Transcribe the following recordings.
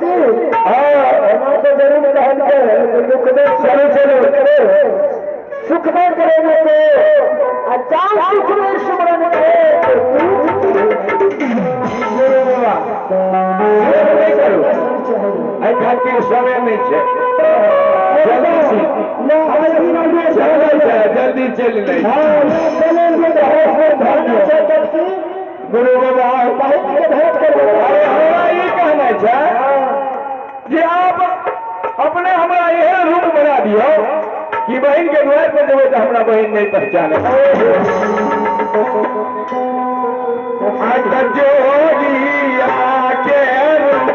तो जरूर कहन के दुख में चलो चलो करे सुख में करेंगे तो अचार सुख में सुमरन करे समय नहीं है जल्दी चल नहीं गुरु बाबा ये कहना है कि आप अपने हमारा यह रूप बना दियो कि बहन के द्वार पर देवे तो हमारा बहन नहीं पहचाने जोगिया के रूप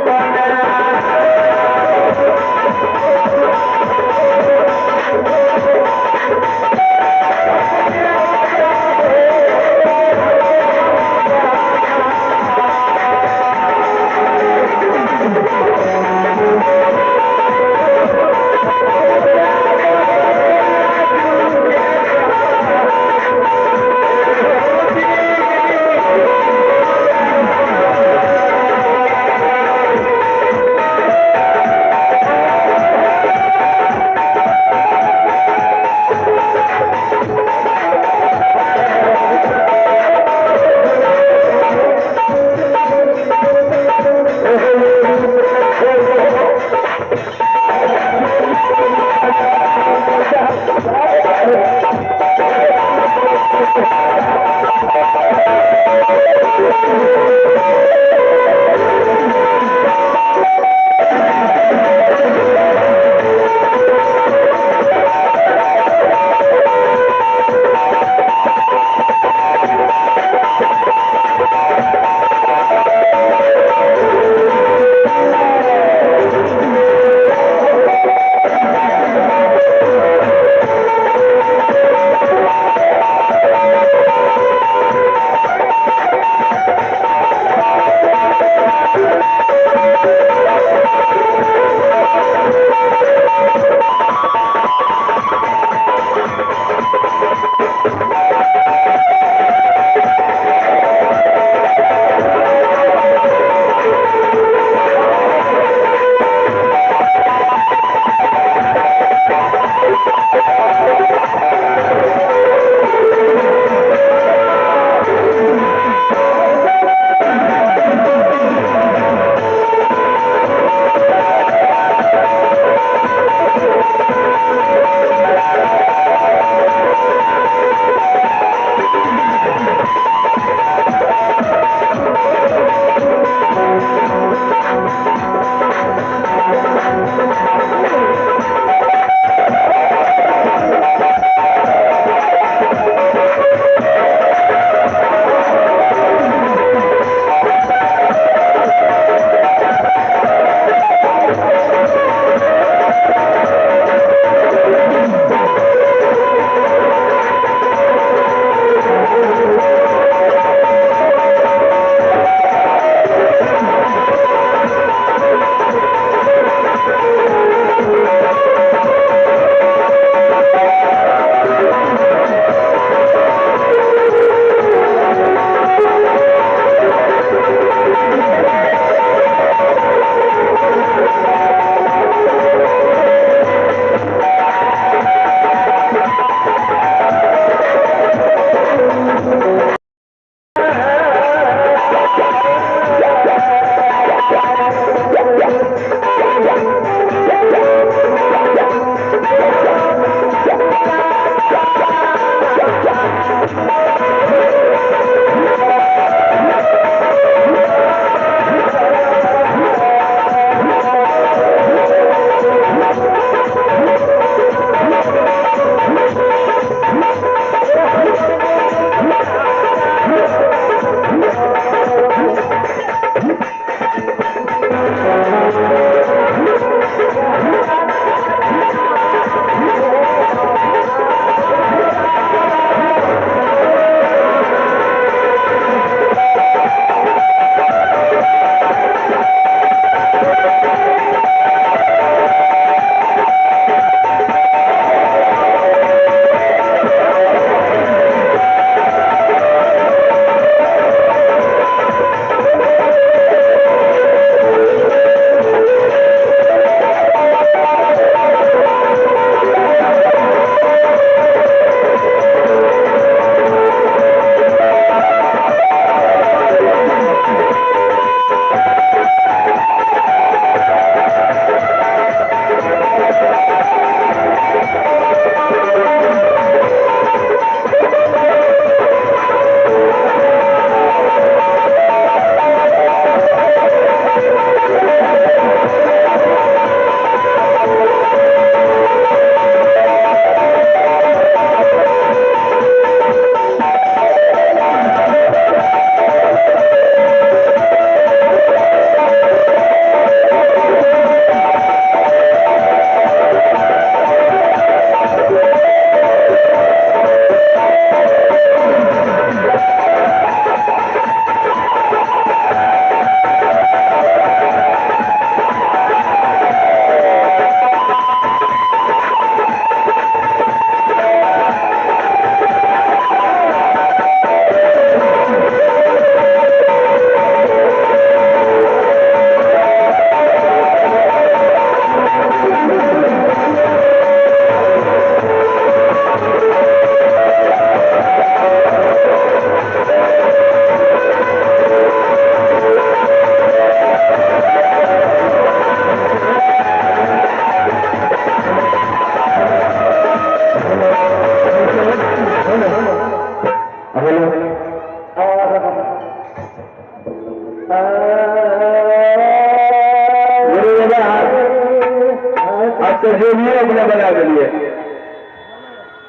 तो जोगी अपने बना दिए।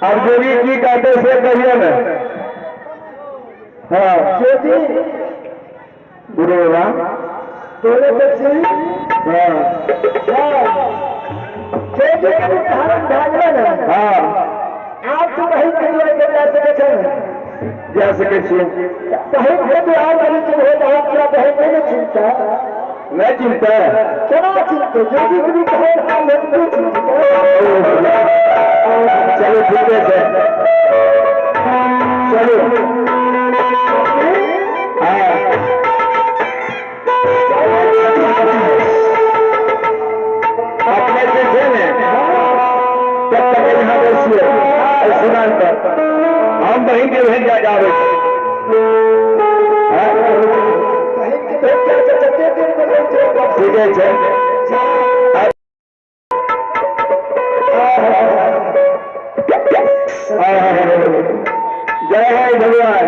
अब जोगी की कहते से कहिए ना। हाँ जोगी गुरु राम तोले बच्ची हाँ जोगी के कारण भागवा ना। हाँ आप तो वही करिए के जा सके जा सके कहीं के द्वार वाली जो है तो आप क्या बहन नहीं चिंता मैं चिंता क्या चिंता जोगी को भी कहे हम नहीं चिंता। चलो ठीक है चलो अपने देखे ने तब तक यहाँ बैठिए सुनान पर हम बहन के बहन जा जावे ठीक है जय है भगवान।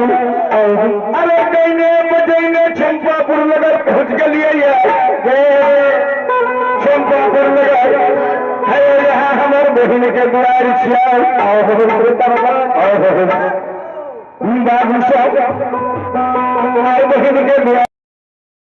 अरे कहने बजने चंपापुर नगर पहुंच गलिए चंपापुर नगर है यहाँ हमारे बहन के द्वार बाबू साहब बहन के द्वार